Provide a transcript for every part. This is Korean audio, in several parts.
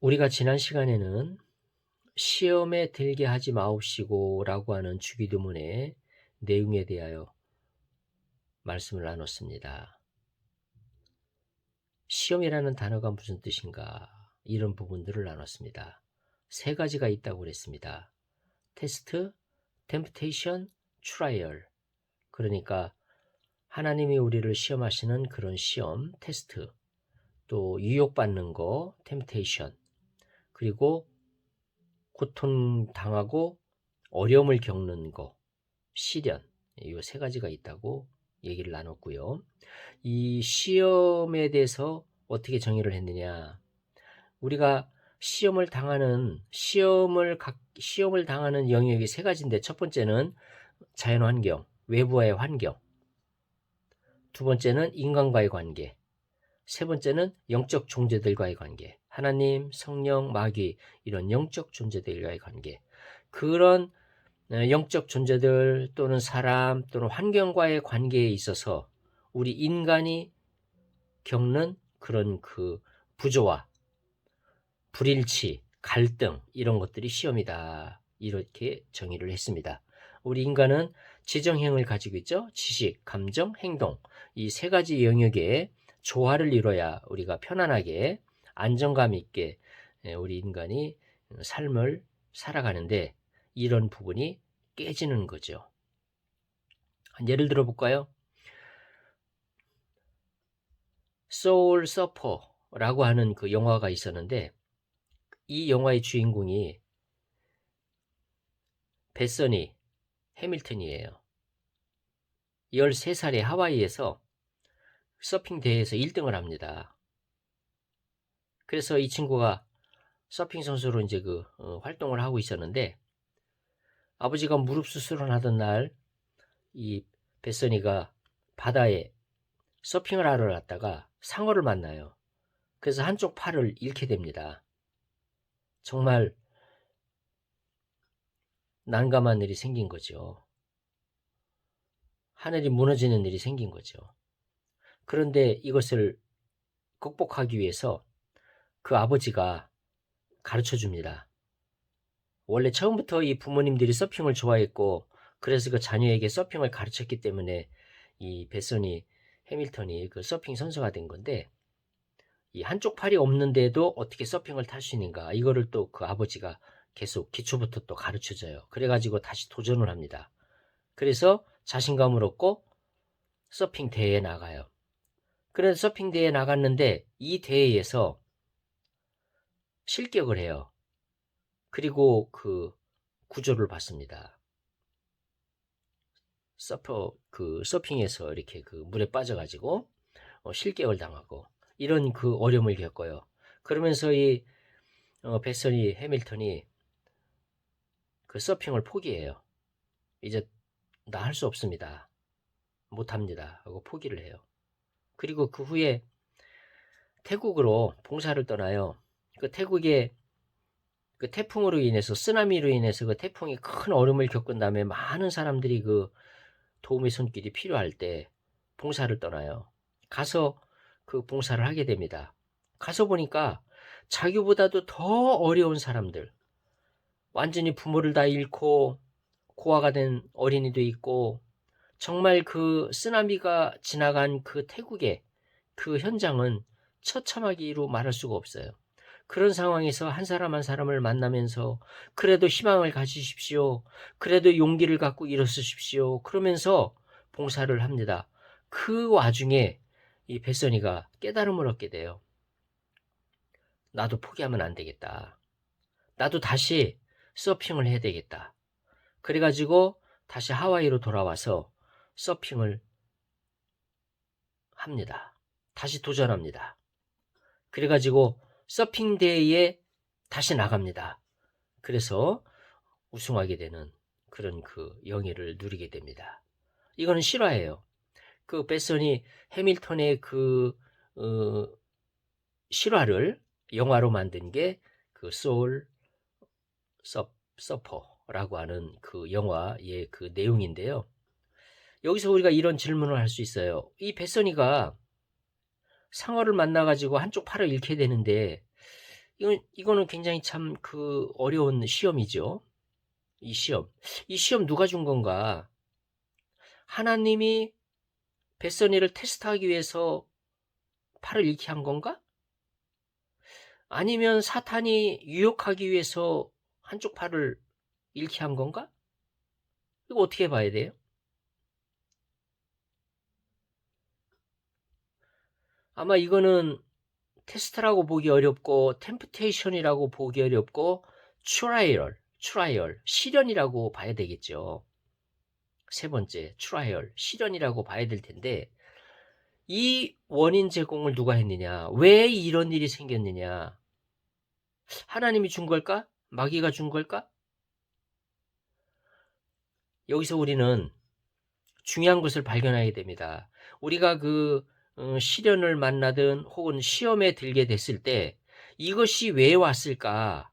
우리가 지난 시간에는 시험에 들게 하지 마옵시고 라고 하는 주기도문의 내용에 대하여 말씀을 나눴습니다. 시험이라는 단어가 무슨 뜻인가, 이런 부분들을 나눴습니다. 세 가지가 있다고 그랬습니다. 테스트, 템프테이션, 트라이얼. 그러니까 하나님이 우리를 시험하시는 그런 시험, 테스트, 또 유혹받는 거, 템프테이션, 그리고 고통당하고 어려움을 겪는 거, 시련, 이 세 가지가 있다고 얘기를 나눴고요. 이 시험에 대해서 어떻게 정의를 했느냐? 우리가 시험을 당하는 영역이 세 가지인데, 첫 번째는 자연 환경, 외부와의 환경, 두 번째는 인간과의 관계, 세 번째는 영적 존재들과의 관계, 하나님, 성령, 마귀, 이런 영적 존재들과의 관계. 그런 영적 존재들 또는 사람 또는 환경과의 관계에 있어서 우리 인간이 겪는 그런 그 부조화, 불일치, 갈등, 이런 것들이 시험이다, 이렇게 정의를 했습니다. 우리 인간은 지정형을 가지고 있죠. 지식, 감정, 행동, 이 세 가지 영역에 조화를 이뤄야 우리가 편안하게 안정감 있게 우리 인간이 삶을 살아가는데, 이런 부분이 깨지는 거죠. 예를 들어 볼까요? 소울 서퍼라고 하는 그 영화가 있었는데, 이 영화의 주인공이 베서니 해밀턴이에요. 13살에 하와이에서 서핑 대회에서 1등을 합니다. 그래서 이 친구가 서핑 선수로 이제 활동을 하고 있었는데, 아버지가 무릎 수술을 하던 날 이 베서니가 바다에 서핑을 하러 갔다가 상어를 만나요. 그래서 한쪽 팔을 잃게 됩니다. 정말 난감한 일이 생긴 거죠. 하늘이 무너지는 일이 생긴 거죠. 그런데 이것을 극복하기 위해서 그 아버지가 가르쳐 줍니다. 원래 처음부터 이 부모님들이 서핑을 좋아했고, 그래서 그 자녀에게 서핑을 가르쳤기 때문에 이 베서니 해밀턴이 그 서핑 선수가 된 건데, 이 한쪽 팔이 없는데도 어떻게 서핑을 탈 수 있는가, 이거를 또 그 아버지가 계속 기초부터 또 가르쳐 줘요. 그래가지고 다시 도전을 합니다. 그래서 자신감을 얻고 서핑 대회에 나가요. 그래서 서핑 대회에 나갔는데 이 대회에서 실격을 해요. 그리고 그 구조를 받습니다. 서핑에서 이렇게 그 물에 빠져가지고 실격을 당하고, 이런 그 어려움을 겪어요. 그러면서 이 베서니 해밀턴이 그 서핑을 포기해요. 이제 나 할 수 없습니다, 못합니다 하고 포기를 해요. 그리고 그 후에 태국으로 봉사를 떠나요. 그 태국에 그 태풍으로 인해서, 쓰나미로 인해서 그 태풍이 큰 얼음을 겪은 다음에 많은 사람들이 그 도움의 손길이 필요할 때 봉사를 떠나요. 가서 그 봉사를 하게 됩니다. 가서 보니까 자기보다도 더 어려운 사람들, 완전히 부모를 다 잃고 고아가 된 어린이도 있고, 정말 그 쓰나미가 지나간 그 태국의 그 현장은 처참하기로 말할 수가 없어요. 그런 상황에서 한 사람 한 사람을 만나면서 그래도 희망을 가지십시오, 그래도 용기를 갖고 일어서십시오, 그러면서 봉사를 합니다. 그 와중에 이 베서니가 깨달음을 얻게 돼요. 나도 포기하면 안 되겠다. 나도 다시 서핑을 해야 되겠다. 그래가지고 다시 하와이로 돌아와서 서핑을 합니다. 다시 도전합니다. 그래가지고 서핑 대회에 다시 나갑니다. 그래서 우승하게 되는 그런 그 영예를 누리게 됩니다. 이거는 실화예요. 그 베서니 해밀턴의 그 실화를 영화로 만든 게 그 소울 서퍼라고 하는 그 영화의 그 내용인데요. 여기서 우리가 이런 질문을 할 수 있어요. 이 베서니가 상어를 만나가지고 한쪽 팔을 잃게 되는데 이거는 굉장히 참 그 어려운 시험이죠. 이 시험. 이 시험 누가 준 건가? 하나님이 벳선이를 테스트하기 위해서 팔을 잃게 한 건가? 아니면 사탄이 유혹하기 위해서 한쪽 팔을 잃게 한 건가? 이거 어떻게 봐야 돼요? 아마 이거는 테스트라고 보기 어렵고 템프테이션이라고 보기 어렵고 트라이얼, 시련이라고 봐야 되겠죠. 세 번째, 트라이얼, 시련이라고 봐야 될 텐데 이 원인 제공을 누가 했느냐? 왜 이런 일이 생겼느냐? 하나님이 준 걸까? 마귀가 준 걸까? 여기서 우리는 중요한 것을 발견하게 됩니다. 우리가 그 시련을 만나든 혹은 시험에 들게 됐을 때 이것이 왜 왔을까?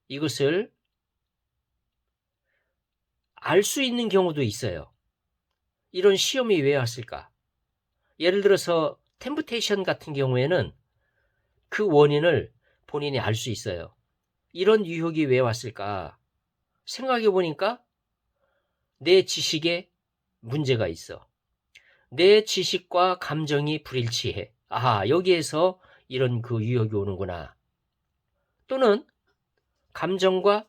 이것을 알 수 있는 경우도 있어요. 이런 시험이 왜 왔을까? 예를 들어서 템프테이션 같은 경우에는 그 원인을 본인이 알 수 있어요. 이런 유혹이 왜 왔을까? 생각해 보니까 내 지식에 문제가 있어. 내 지식과 감정이 불일치해. 아하, 여기에서 이런 그 유혹이 오는구나. 또는 감정과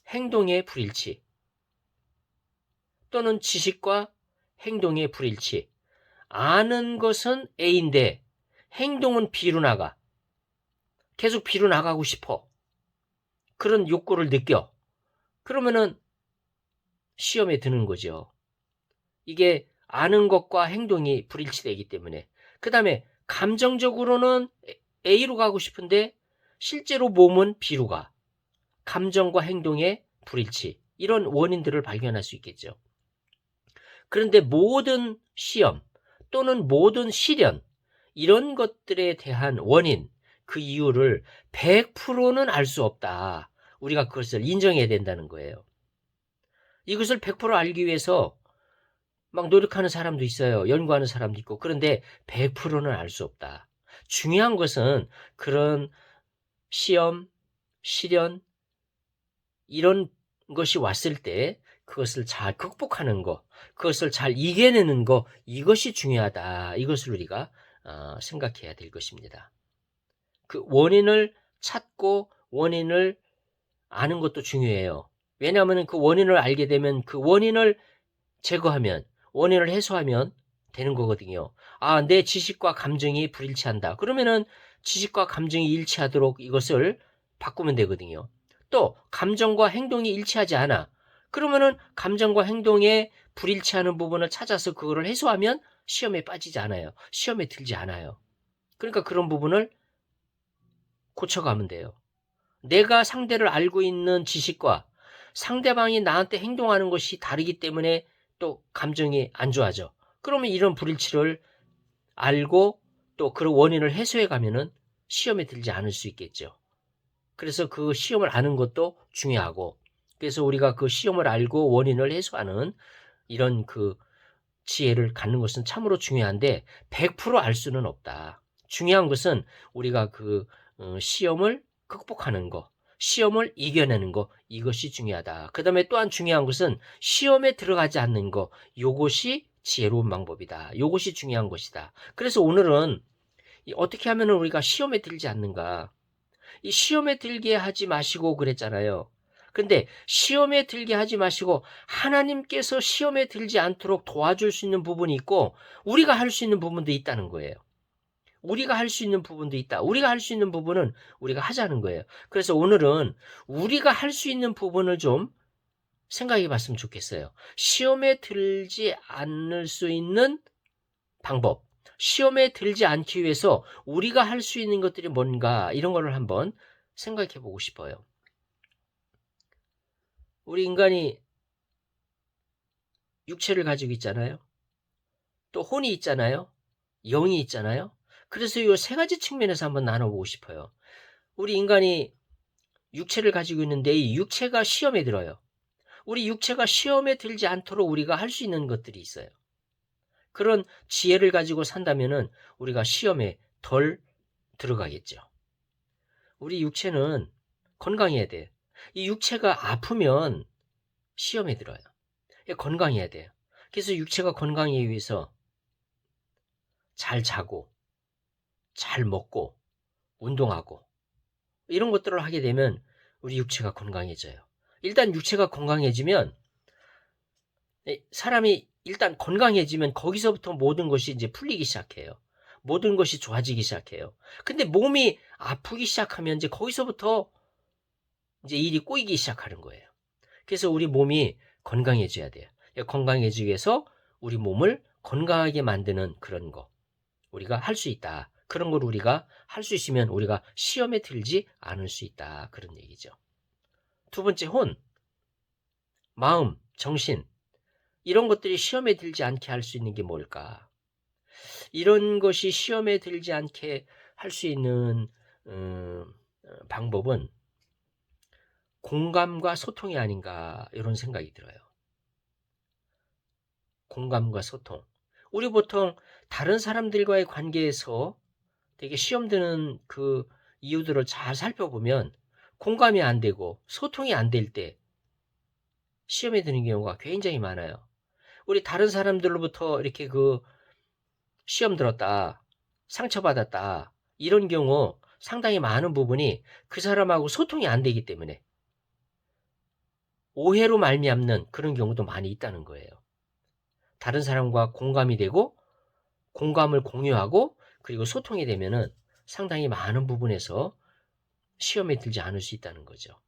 행동의 불일치. 또는 지식과 행동의 불일치. 아는 것은 A인데 행동은 B로 나가. 계속 B로 나가고 싶어. 그런 욕구를 느껴. 그러면은 시험에 드는 거죠. 이게 아는 것과 행동이 불일치되기 때문에. 그 다음에 감정적으로는 A로 가고 싶은데 실제로 몸은 B로 가. 감정과 행동의 불일치. 이런 원인들을 발견할 수 있겠죠. 그런데 모든 시험 또는 모든 시련 이런 것들에 대한 원인, 그 이유를 100%는 알 수 없다. 우리가 그것을 인정해야 된다는 거예요. 이것을 100% 알기 위해서 막 노력하는 사람도 있어요. 연구하는 사람도 있고. 그런데 100%는 알 수 없다. 중요한 것은 그런 시험, 시련 이런 것이 왔을 때 그것을 잘 극복하는 거, 그것을 잘 이겨내는 거 이것이 중요하다. 이것을 우리가 생각해야 될 것입니다. 그 원인을 찾고 원인을 아는 것도 중요해요. 왜냐하면 그 원인을 알게 되면 그 원인을 제거하면 원인을 해소하면 되는 거거든요. 아, 내 지식과 감정이 불일치한다. 그러면은 지식과 감정이 일치하도록 이것을 바꾸면 되거든요. 또 감정과 행동이 일치하지 않아. 그러면은 감정과 행동에 불일치하는 부분을 찾아서 그거를 해소하면 시험에 빠지지 않아요. 시험에 들지 않아요. 그러니까 그런 부분을 고쳐가면 돼요. 내가 상대를 알고 있는 지식과 상대방이 나한테 행동하는 것이 다르기 때문에 또 감정이 안 좋아져. 그러면 이런 불일치를 알고 또 그런 원인을 해소해 가면은 시험에 들지 않을 수 있겠죠. 그래서 그 시험을 아는 것도 중요하고, 그래서 우리가 그 시험을 알고 원인을 해소하는 이런 그 지혜를 갖는 것은 참으로 중요한데 100%알 수는 없다. 중요한 것은 우리가 그 시험을 극복하는 거, 시험을 이겨내는 거 이것이 중요하다. 그 다음에 또한 중요한 것은 시험에 들어가지 않는 거 이것이 지혜로운 방법이다. 이것이 중요한 것이다. 그래서 오늘은 어떻게 하면 우리가 시험에 들지 않는가. 이 시험에 들게 하지 마시고 그랬잖아요. 근데 시험에 들게 하지 마시고 하나님께서 시험에 들지 않도록 도와줄 수 있는 부분이 있고 우리가 할 수 있는 부분도 있다는 거예요. 우리가 할 수 있는 부분도 있다. 우리가 할 수 있는 부분은 우리가 하자는 거예요. 그래서 오늘은 우리가 할 수 있는 부분을 좀 생각해 봤으면 좋겠어요. 시험에 들지 않을 수 있는 방법. 시험에 들지 않기 위해서 우리가 할 수 있는 것들이 뭔가 이런 거를 한번 생각해 보고 싶어요. 우리 인간이 육체를 가지고 있잖아요. 또 혼이 있잖아요. 영이 있잖아요. 그래서 이 세 가지 측면에서 한번 나눠보고 싶어요. 우리 인간이 육체를 가지고 있는데 이 육체가 시험에 들어요. 우리 육체가 시험에 들지 않도록 우리가 할 수 있는 것들이 있어요. 그런 지혜를 가지고 산다면은 우리가 시험에 덜 들어가겠죠. 우리 육체는 건강해야 돼요. 이 육체가 아프면 시험에 들어요. 건강해야 돼요. 그래서 육체가 건강하기 위해서 잘 자고, 잘 먹고, 운동하고, 이런 것들을 하게 되면 우리 육체가 건강해져요. 일단 육체가 건강해지면, 사람이 일단 건강해지면 거기서부터 모든 것이 이제 풀리기 시작해요. 모든 것이 좋아지기 시작해요. 근데 몸이 아프기 시작하면 이제 거기서부터 이제 일이 꼬이기 시작하는 거예요. 그래서 우리 몸이 건강해져야 돼요. 건강해지기 위해서 우리 몸을 건강하게 만드는 그런 거 우리가 할 수 있다. 그런 걸 우리가 할 수 있으면 우리가 시험에 들지 않을 수 있다. 그런 얘기죠. 두 번째, 혼, 마음, 정신, 이런 것들이 시험에 들지 않게 할 수 있는 게 뭘까? 이런 것이 시험에 들지 않게 할 수 있는 방법은 공감과 소통이 아닌가 이런 생각이 들어요. 공감과 소통. 우리 보통 다른 사람들과의 관계에서 되게 시험 드는 그 이유들을 잘 살펴보면 공감이 안 되고 소통이 안 될 때 시험에 드는 경우가 굉장히 많아요. 우리 다른 사람들로부터 이렇게 그 시험 들었다, 상처받았다, 이런 경우 상당히 많은 부분이 그 사람하고 소통이 안 되기 때문에 오해로 말미암는 그런 경우도 많이 있다는 거예요. 다른 사람과 공감이 되고 공감을 공유하고 그리고 소통이 되면은 상당히 많은 부분에서 시험에 들지 않을 수 있다는 거죠.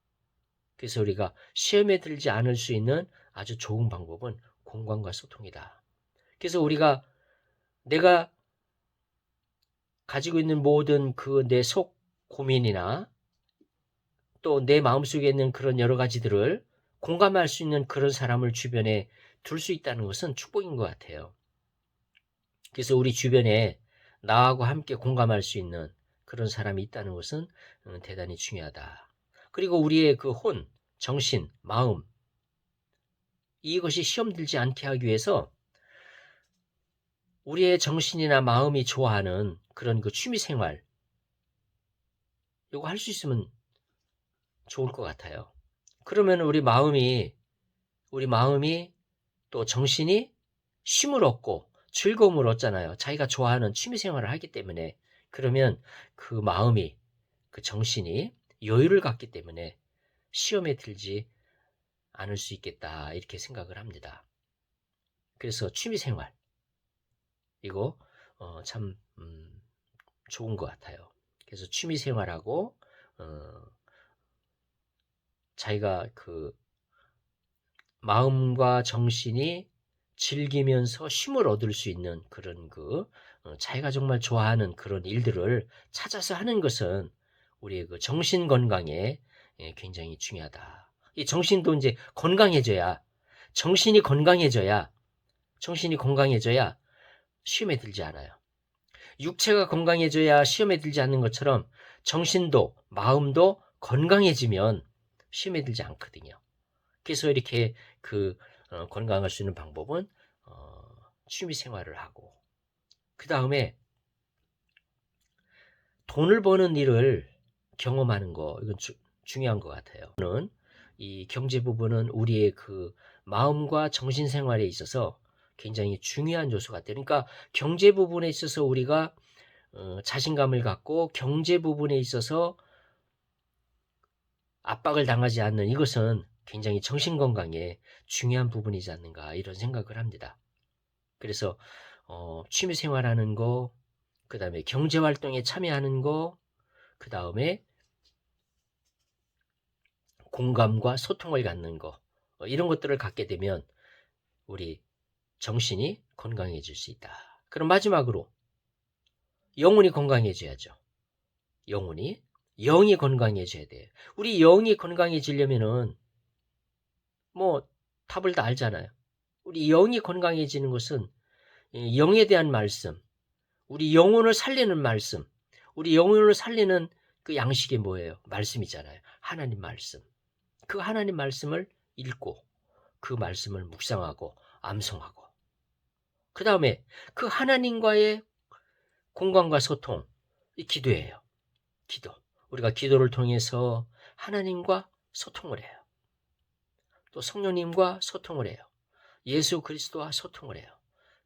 그래서 우리가 시험에 들지 않을 수 있는 아주 좋은 방법은 공감과 소통이다. 그래서 우리가 내가 가지고 있는 모든 그 내 속 고민이나 또 내 마음속에 있는 그런 여러 가지들을 공감할 수 있는 그런 사람을 주변에 둘 수 있다는 것은 축복인 것 같아요. 그래서 우리 주변에 나하고 함께 공감할 수 있는 그런 사람이 있다는 것은 대단히 중요하다. 그리고 우리의 그 혼, 정신, 마음, 이것이 시험 들지 않게 하기 위해서 우리의 정신이나 마음이 좋아하는 그런 그 취미 생활, 이거 할 수 있으면 좋을 것 같아요. 그러면 우리 마음이 또 정신이 쉼을 얻고 즐거움을 얻잖아요. 자기가 좋아하는 취미 생활을 하기 때문에. 그러면 그 마음이, 그 정신이 여유를 갖기 때문에 시험에 들지 않을 수 있겠다. 이렇게 생각을 합니다. 그래서 취미 생활, 이거 참 좋은 것 같아요. 그래서 취미 생활하고 자기가 그 마음과 정신이 즐기면서 쉼을 얻을 수 있는 그런 자기가 정말 좋아하는 그런 일들을 찾아서 하는 것은 우리의 그 정신 건강에 굉장히 중요하다. 이 정신도 이제 건강해져야, 정신이 건강해져야, 정신이 건강해져야 시험에 들지 않아요. 육체가 건강해져야 시험에 들지 않는 것처럼 정신도 마음도 건강해지면 시험에 들지 않거든요. 그래서 이렇게 건강할 수 있는 방법은 취미 생활을 하고 그 다음에 돈을 버는 일을 경험하는 거 이건 중요한 것 같아요. 저는 이 경제 부분은 우리의 그 마음과 정신 생활에 있어서 굉장히 중요한 요소 같아요. 그러니까 경제 부분에 있어서 우리가 자신감을 갖고 경제 부분에 있어서 압박을 당하지 않는 이것은 굉장히 정신 건강에 중요한 부분이지 않는가 이런 생각을 합니다. 그래서 취미 생활하는 거, 그다음에 경제 활동에 참여하는 거, 그다음에 공감과 소통을 갖는 거, 이런 것들을 갖게 되면 우리 정신이 건강해질 수 있다. 그럼 마지막으로 영혼이 건강해져야죠. 영이 건강해져야 돼요. 우리 영이 건강해지려면은 뭐 답을 다 알잖아요. 우리 영이 건강해지는 것은 영에 대한 말씀, 우리 영혼을 살리는 말씀, 우리 영혼을 살리는 그 양식이 뭐예요? 말씀이잖아요. 하나님 말씀. 그 하나님 말씀을 읽고 그 말씀을 묵상하고 암송하고 그 다음에 그 하나님과의 공감과 소통, 이 기도예요. 기도. 우리가 기도를 통해서 하나님과 소통을 해요. 또 성령님과 소통을 해요. 예수 그리스도와 소통을 해요.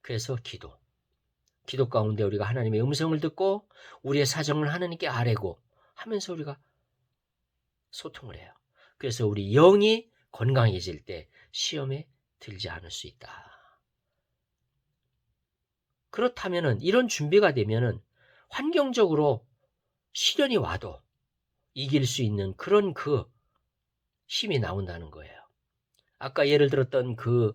그래서 기도 가운데 우리가 하나님의 음성을 듣고 우리의 사정을 하나님께 아뢰고 하면서 우리가 소통을 해요. 그래서 우리 영이 건강해질 때 시험에 들지 않을 수 있다. 그렇다면은 이런 준비가 되면은 환경적으로 시련이 와도 이길 수 있는 그런 그 힘이 나온다는 거예요. 아까 예를 들었던 그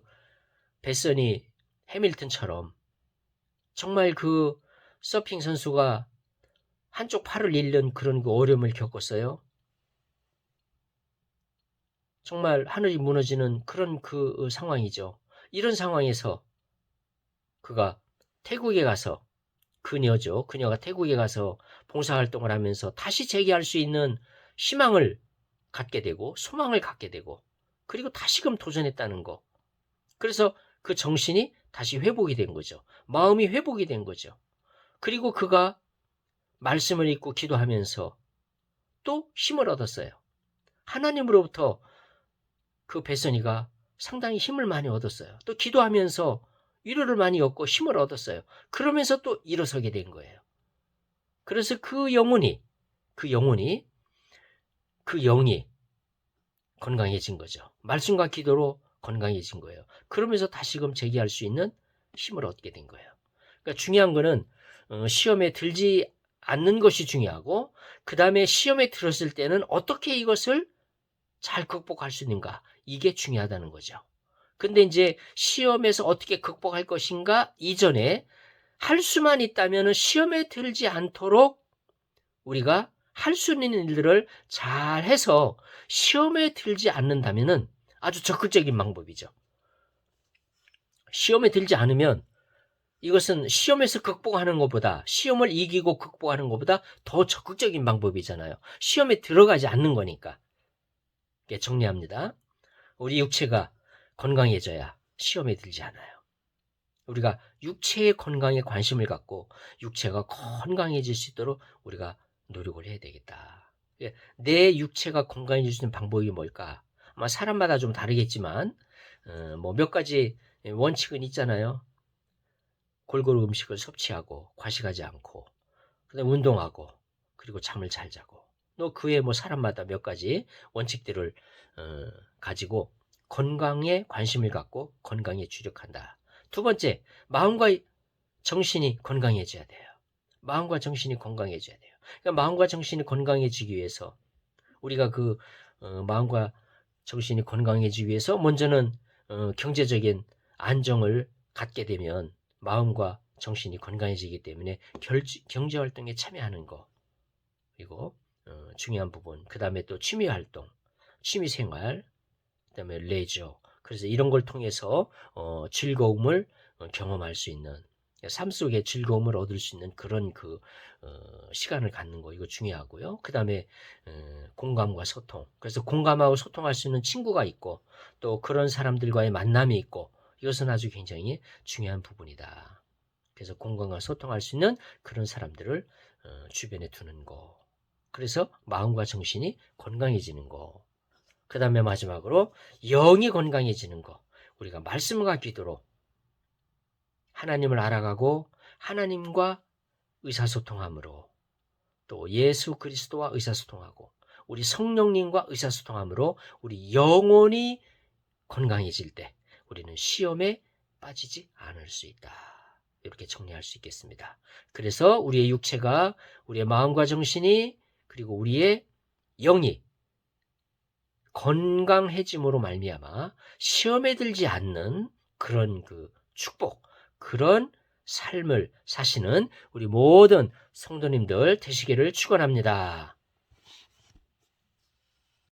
베서니 해밀턴처럼 정말 그 서핑 선수가 한쪽 팔을 잃는 그런 그 어려움을 겪었어요. 정말 하늘이 무너지는 그런 그 상황이죠. 이런 상황에서 그가 태국에 가서 그녀가 태국에 가서 봉사활동을 하면서 다시 재기할 수 있는 희망을 갖게 되고 소망을 갖게 되고 그리고 다시금 도전했다는 거. 그래서 그 정신이 다시 회복이 된 거죠. 마음이 회복이 된 거죠. 그리고 그가 말씀을 읽고 기도하면서 또 힘을 얻었어요. 하나님으로부터 그 베서니가 상당히 힘을 많이 얻었어요. 또 기도하면서 위로를 많이 얻고 힘을 얻었어요. 그러면서 또 일어서게 된 거예요. 그래서 그 영이 건강해진 거죠. 말씀과 기도로 건강해진 거예요. 그러면서 다시금 재기할 수 있는 힘을 얻게 된 거예요. 그러니까 중요한 거는 시험에 들지 않는 것이 중요하고 그 다음에 시험에 들었을 때는 어떻게 이것을 잘 극복할 수 있는가 이게 중요하다는 거죠. 근데 이제 시험에서 어떻게 극복할 것인가 이전에 할 수만 있다면 시험에 들지 않도록 우리가 할 수 있는 일들을 잘 해서 시험에 들지 않는다면 아주 적극적인 방법이죠. 시험에 들지 않으면 이것은 시험에서 극복하는 것보다 시험을 이기고 극복하는 것보다 더 적극적인 방법이잖아요. 시험에 들어가지 않는 거니까. 정리합니다. 우리 육체가 건강해져야 시험에 들지 않아요. 우리가 육체의 건강에 관심을 갖고 육체가 건강해질 수 있도록 우리가 노력을 해야 되겠다. 내 육체가 건강해질 수 있는 방법이 뭘까? 아마 사람마다 좀 다르겠지만 뭐 몇 가지 원칙은 있잖아요. 골고루 음식을 섭취하고 과식하지 않고 그다음에 운동하고 그리고 잠을 잘 자고 또 그에 뭐 사람마다 몇 가지 원칙들을 가지고 건강에 관심을 갖고 건강에 주력한다. 두 번째, 마음과 정신이 건강해져야 돼요. 마음과 정신이 건강해져야 돼요. 그러니까 마음과 정신이 건강해지기 위해서 우리가 그 마음과 정신이 건강해지기 위해서 먼저는 경제적인 안정을 갖게 되면 마음과 정신이 건강해지기 때문에 경제활동에 참여하는 거 그리고 중요한 부분 그 다음에 또 취미활동, 취미생활 그 다음에 레저 그래서 이런 걸 통해서 즐거움을 경험할 수 있는 삶 속에 즐거움을 얻을 수 있는 그런 그 시간을 갖는 거 이거 중요하고요. 그 다음에 공감과 소통 그래서 공감하고 소통할 수 있는 친구가 있고 또 그런 사람들과의 만남이 있고 이것은 아주 굉장히 중요한 부분이다. 그래서 공감과 소통할 수 있는 그런 사람들을 주변에 두는 거 그래서 마음과 정신이 건강해지는 거 그 다음에 마지막으로 영이 건강해지는 거 우리가 말씀과 기도로 하나님을 알아가고 하나님과 의사소통함으로 또 예수 그리스도와 의사소통하고 우리 성령님과 의사소통함으로 우리 영혼이 건강해질 때 우리는 시험에 빠지지 않을 수 있다. 이렇게 정리할 수 있겠습니다. 그래서 우리의 육체가 우리의 마음과 정신이 그리고 우리의 영이 건강해짐으로 말미암아 시험에 들지 않는 그런 그 축복, 그런 삶을 사시는 우리 모든 성도님들 되시기를 축원합니다.